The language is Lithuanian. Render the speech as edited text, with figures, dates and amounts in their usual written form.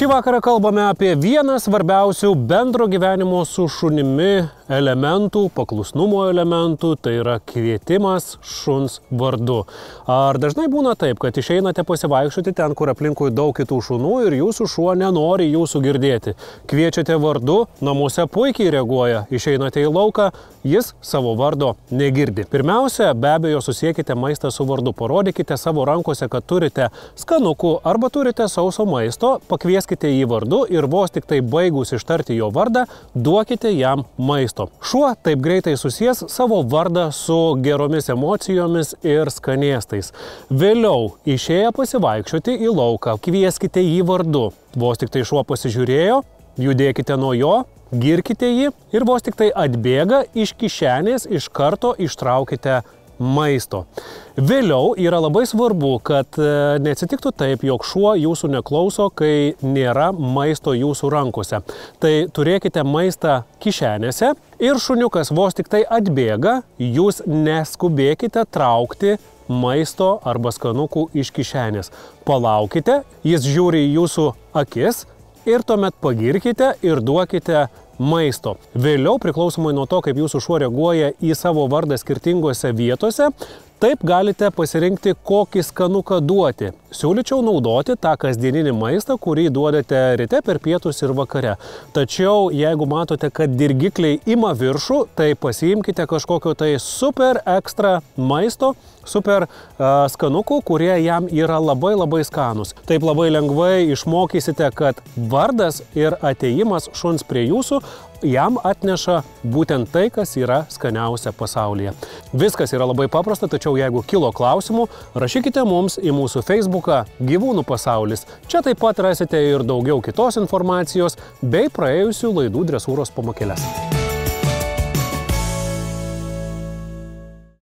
Šį vakarą kalbame apie vieną svarbiausių bendro gyvenimo su šunimi elementų, paklusnumo elementų, tai yra kvietimas šuns vardu. Ar dažnai būna taip, kad išeinate pasivaikščioti ten, kur aplinkui daug kitų šunų ir jūsų šuo nenori jūsų girdėti? Kviečiate vardu, namuose puikiai reaguoja, išeinate į lauką, jis savo vardo negirdi. Pirmiausia, be abejo, susiekite maistą su vardu, parodykite savo rankose, kad turite skanukų arba turite sauso maisto, pakvieskite jį vardu ir vos tik tai baigus ištarti jo vardą, duokite jam maisto. Šuo taip greitai susies savo vardą su geromis emocijomis ir skanėstais. Vėliau, išėję pasivaikščioti į lauką, kvieskite jį vardu. Vos tik tai šuo pasižiūrėjo, judėkite nuo jo, girkite jį ir vos tik tai atbėga iš kišenės, iš karto ištraukite maisto. Vėliau yra labai svarbu, kad neatsitiktų taip, jog šuo jūsų neklauso, kai nėra maisto jūsų rankose. Tai turėkite maistą kišenėse ir šuniukas vos tik tai atbėga, jūs neskubėkite traukti maisto arba skanukų iš kišenės. Palaukite, jis žiūri į jūsų akis ir tuomet pagirkite ir duokite maisto. Vėliau, priklausomai nuo to, kaip jūsų šuo reaguoja į savo vardą skirtingose vietose, taip galite pasirinkti, kokį skanuką duoti. Siūlyčiau naudoti tą kasdieninį maistą, kurį duodate ryte, per pietus ir vakare. Tačiau, jeigu matote, kad dirgikliai ima viršų, tai pasiimkite kažkokio tai super ekstra maisto, super skanukų, kurie jam yra labai skanus. Taip labai lengvai išmokysite, kad vardas ir atėjimas šuns prie jūsų jam atneša būtent tai, kas yra skaniausia pasaulyje. Viskas yra labai paprasta, tačiau jeigu kilo klausimų, rašykite mums į mūsų Facebooką Gyvūnų pasaulis. Čia taip pat rasite ir daugiau kitos informacijos bei praėjusių laidų dresūros pamokėles.